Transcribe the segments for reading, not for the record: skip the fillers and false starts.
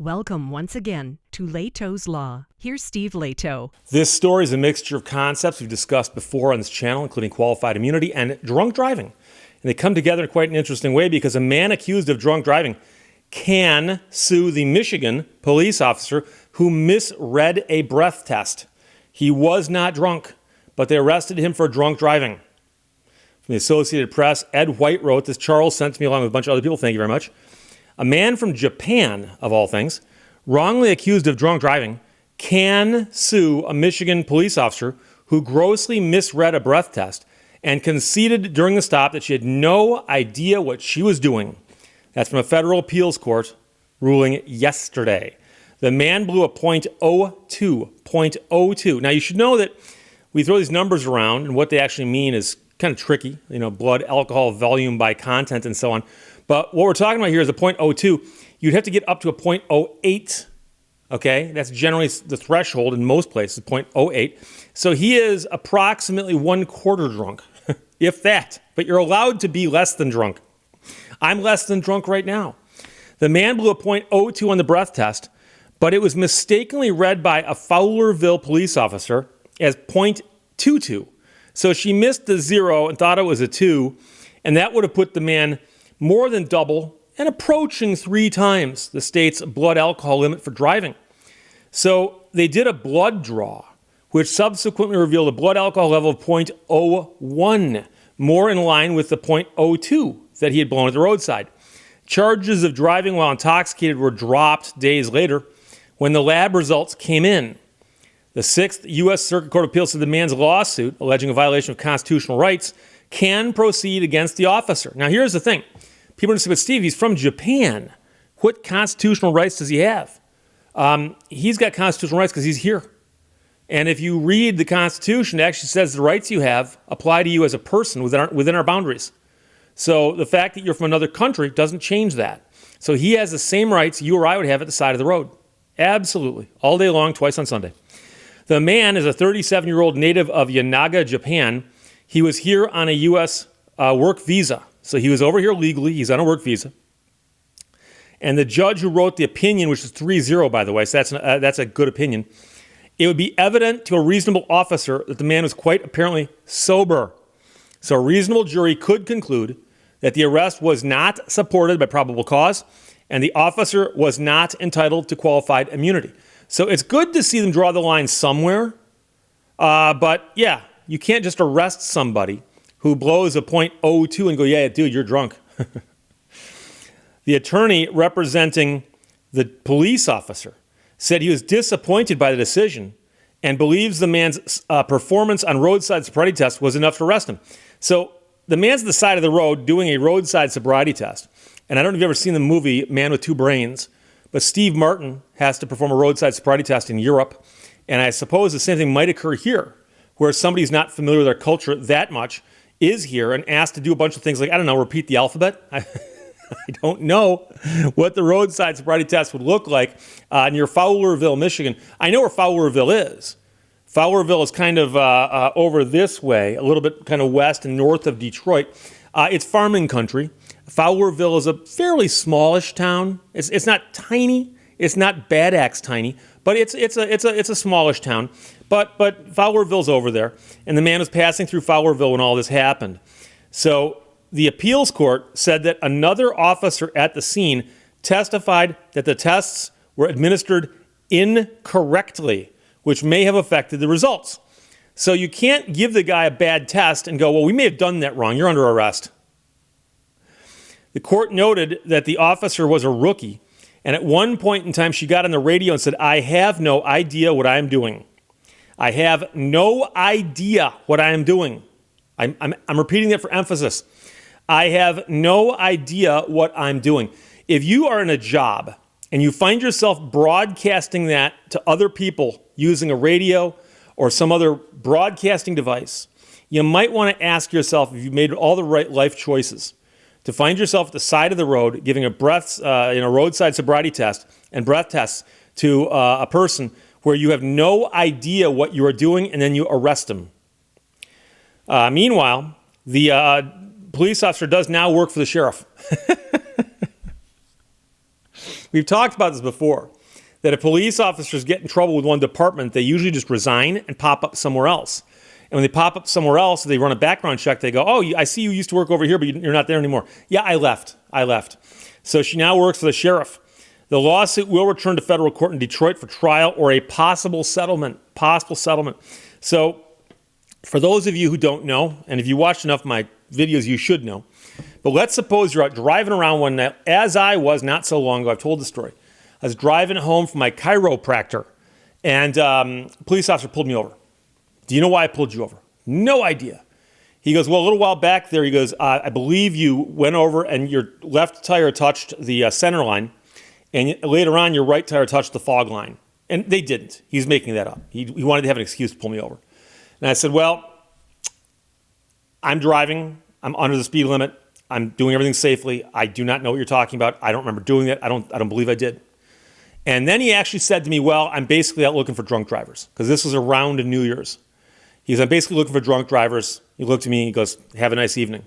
Welcome once again to Lehto's Law. Here's Steve Lehto. This story is a mixture of concepts we've discussed before on this channel, including qualified immunity and drunk driving. And they come together in quite an interesting way because a man accused of drunk driving can sue the Michigan police officer who misread a breath test. He was not drunk, but they arrested him for drunk driving. From the Associated Press, Ed White wrote this. Charles sent to me along with a bunch of other people. Thank you very much. A man from Japan, of all things, wrongly accused of drunk driving, can sue a Michigan police officer who grossly misread a breath test and conceded during the stop that she had no idea what she was doing. That's from a federal appeals court ruling yesterday. The man blew a .02. Now, you should know that we throw these numbers around, and what they actually mean is kind of tricky, blood, alcohol, volume by content, and so on. But what we're talking about here is a .02. You'd have to get up to a .08, okay? That's generally the threshold in most places, .08. So he is approximately 1/4 drunk, if that. But you're allowed to be less than drunk. I'm less than drunk right now. The man blew a .02 on the breath test, but it was mistakenly read by a Fowlerville police officer as .22. So she missed the 0 and thought it was a 2, and that would have put the man more than double and approaching 3 times the state's blood alcohol limit for driving. So they did a blood draw, which subsequently revealed a blood alcohol level of .01, more in line with the .02 that he had blown at the roadside. Charges of driving while intoxicated were dropped days later when the lab results came in. The 6th U.S. Circuit Court of Appeals said the man's lawsuit, alleging a violation of constitutional rights, can proceed against the officer. Now, here's the thing. People are going to say, but Steve, he's from Japan. What constitutional rights does he have? He's got constitutional rights because he's here. And if you read the Constitution, it actually says the rights you have apply to you as a person within our boundaries. So the fact that you're from another country doesn't change that. So he has the same rights you or I would have at the side of the road. Absolutely. All day long, twice on Sunday. The man is a 37-year-old native of Yanaga, Japan. He was here on a U.S. Work visa. So he was over here legally. He's on a work visa. And the judge who wrote the opinion, which is 3-0, by the way, so that's a good opinion, it would be evident to a reasonable officer that the man was quite apparently sober. So a reasonable jury could conclude that the arrest was not supported by probable cause and the officer was not entitled to qualified immunity. So it's good to see them draw the line somewhere. But yeah, you can't just arrest somebody who blows a .02 and go, yeah, dude, you're drunk. The attorney representing the police officer said he was disappointed by the decision and believes the man's performance on roadside sobriety test was enough to arrest him. So the man's at the side of the road doing a roadside sobriety test. And I don't know if you've ever seen the movie Man with Two Brains, but Steve Martin has to perform a roadside sobriety test in Europe. And I suppose the same thing might occur here, where somebody's not familiar with our culture that much, is here and asked to do a bunch of things like, I don't know, repeat the alphabet. I don't know what the roadside sobriety test would look like near Fowlerville, Michigan. I know where Fowlerville is. Fowlerville is kind of over this way, a little bit kind of west and north of Detroit. It's farming country. Fowlerville is a fairly smallish town. It's not tiny. It's not Bad Axe tiny, but it's a smallish town. But Fowlerville's over there, and the man was passing through Fowlerville when all this happened. So the appeals court said that another officer at the scene testified that the tests were administered incorrectly, which may have affected the results. So you can't give the guy a bad test and go, well, we may have done that wrong. You're under arrest. The court noted that the officer was a rookie, and at one point in time, she got on the radio and said, I have no idea what I'm doing. I have no idea what I am doing. I'm repeating that for emphasis. I have no idea what I'm doing. If you are in a job and you find yourself broadcasting that to other people using a radio or some other broadcasting device, you might want to ask yourself if you've made all the right life choices. To find yourself at the side of the road giving a roadside sobriety test and breath tests to a person where you have no idea what you are doing and then you arrest them. Meanwhile, the police officer does now work for the sheriff. we've talked about this before, that if police officers get in trouble with one department, they usually just resign and pop up somewhere else. And when they pop up somewhere else, they run a background check. They go, oh, I see you used to work over here, but you're not there anymore. Yeah, I left. So she now works for the sheriff. The lawsuit will return to federal court in Detroit for trial or a possible settlement. So for those of you who don't know, and if you watched enough of my videos, you should know. But let's suppose you're out driving around one night, as I was not so long ago. I've told the story. I was driving home from my chiropractor, and a police officer pulled me over. Do you know why I pulled you over? No idea. He goes, well, a little while back there, he goes, I believe you went over and your left tire touched the center line, and later on your right tire touched the fog line. And they didn't. He was making that up. He wanted to have an excuse to pull me over. And I said, well, I'm driving. I'm under the speed limit. I'm doing everything safely. I do not know what you're talking about. I don't remember doing that. I don't believe I did. And then he actually said to me, well, I'm basically out looking for drunk drivers, because this was around New Year's. He goes, I'm basically looking for drunk drivers. He looked at me and he goes, have a nice evening.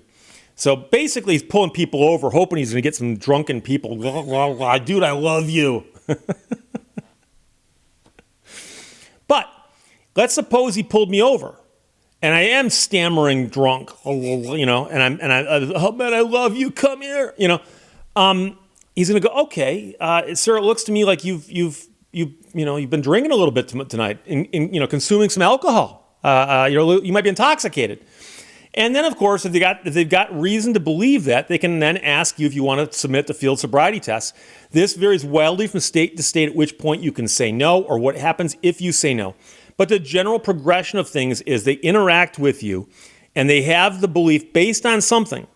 So basically he's pulling people over, hoping he's going to get some drunken people. Dude, I love you. But let's suppose he pulled me over. And I am stammering drunk, and oh man, I love you. Come here, He's gonna go, okay, sir. It looks to me like you've been drinking a little bit tonight, consuming some alcohol. You might be intoxicated. And then, of course, if they've got reason to believe that, they can then ask you if you want to submit the field sobriety test. This varies wildly from state to state at which point you can say no, or what happens if you say no. But the general progression of things is they interact with you and they have the belief based on something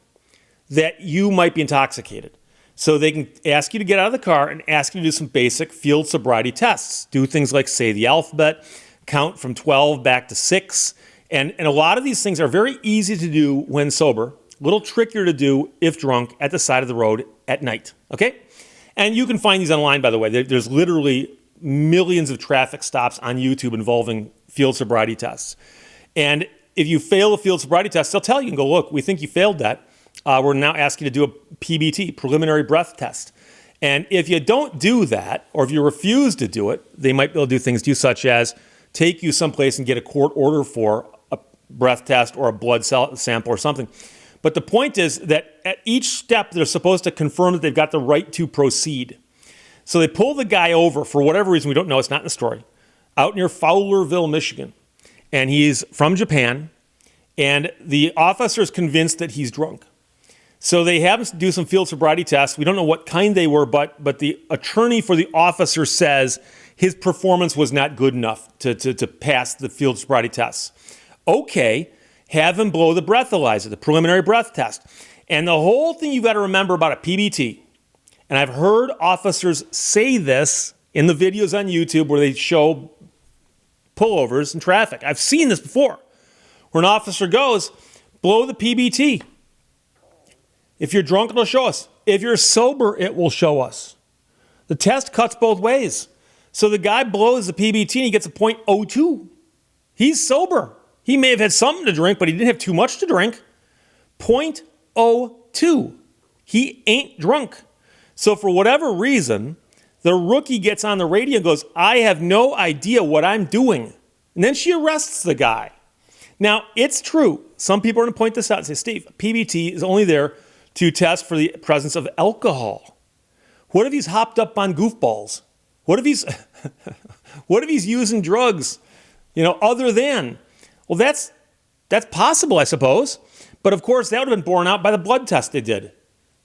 that you might be intoxicated. So they can ask you to get out of the car and ask you to do some basic field sobriety tests. Do things like say the alphabet, count from 12 back to 6. And a lot of these things are very easy to do when sober, a little trickier to do if drunk at the side of the road at night, okay? And you can find these online, by the way. There's literally millions of traffic stops on YouTube involving field sobriety tests. And if you fail a field sobriety test, they'll tell you and go, look, we think you failed that. We're now asking you to do a PBT, preliminary breath test. And if you don't do that, or if you refuse to do it, they might be able to do things to you such as take you someplace and get a court order for a breath test or a blood sample or something. But the point is that at each step, they're supposed to confirm that they've got the right to proceed. So they pull the guy over for whatever reason, we don't know, it's not in the story, out near Fowlerville, Michigan. And he's from Japan, and the officer is convinced that he's drunk. So they have him do some field sobriety tests. We don't know what kind they were, but the attorney for the officer says his performance was not good enough to pass the field sobriety tests. Okay, have him blow the breathalyzer, the preliminary breath test. And the whole thing you've got to remember about a PBT, and I've heard officers say this in the videos on YouTube where they show pullovers in traffic. I've seen this before, where an officer goes, blow the PBT. If you're drunk, it'll show us. If you're sober, it will show us. The test cuts both ways. So the guy blows the PBT and he gets a .02. He's sober. He may have had something to drink, but he didn't have too much to drink. .02. He ain't drunk. So for whatever reason, the rookie gets on the radio and goes, I have no idea what I'm doing. And then she arrests the guy. Now, it's true. Some people are going to point this out and say, Steve, PBT is only there to test for the presence of alcohol. What if he's hopped up on goofballs? What if he's using drugs, other than? Well, that's possible, I suppose. But of course, that would have been borne out by the blood test they did.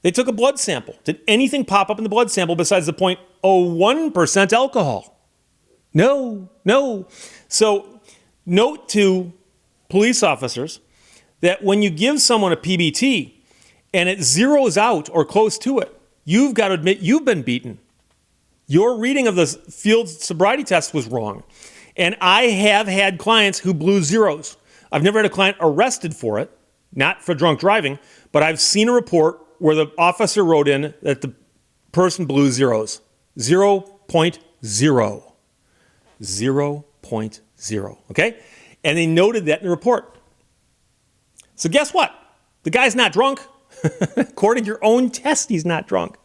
They took a blood sample. Did anything pop up in the blood sample besides the 0.01% alcohol? No. So note to police officers that when you give someone a PBT and it zeroes out or close to it, you've got to admit you've been beaten. Your reading of the field sobriety test was wrong. And I have had clients who blew zeros. I've never had a client arrested for it, not for drunk driving, but I've seen a report where the officer wrote in that the person blew zeros. 0.0. 0.0. Okay? And they noted that in the report. So guess what? The guy's not drunk. According to your own test, he's not drunk.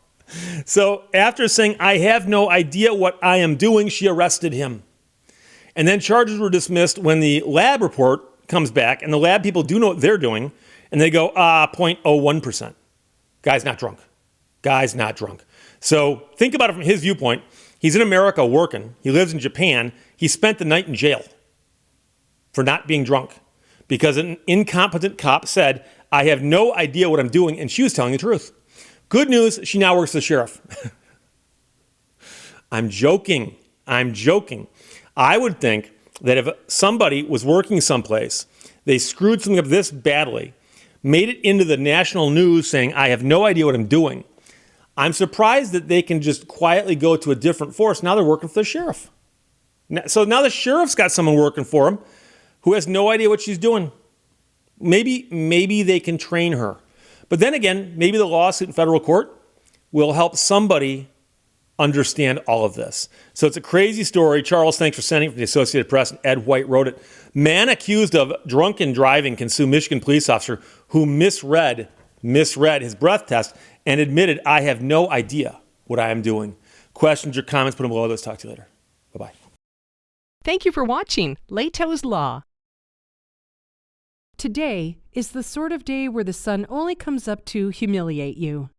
So after saying, I have no idea what I am doing, she arrested him. And then charges were dismissed when the lab report comes back, and the lab people do know what they're doing, and they go, 0.01%. Guy's not drunk. Guy's not drunk. So think about it from his viewpoint. He's in America working. He lives in Japan. He spent the night in jail for not being drunk because an incompetent cop said, I have no idea what I'm doing, and she was telling the truth. Good news, she now works for the sheriff. I'm joking. I would think that if somebody was working someplace, they screwed something up this badly, made it into the national news saying, I have no idea what I'm doing. I'm surprised that they can just quietly go to a different force. Now they're working for the sheriff. So now the sheriff's got someone working for him who has no idea what she's doing. Maybe they can train her. But then again, maybe the lawsuit in federal court will help somebody understand all of this. So it's a crazy story. Charles, thanks for sending it from the Associated Press. Ed White wrote it. Man accused of drunken driving can sue Michigan police officer who misread his breath test and admitted, I have no idea what I am doing. Questions or comments, put them below. Let's talk to you later. Bye-bye. Thank you for watching Lehto's Law. Today is the sort of day where the sun only comes up to humiliate you.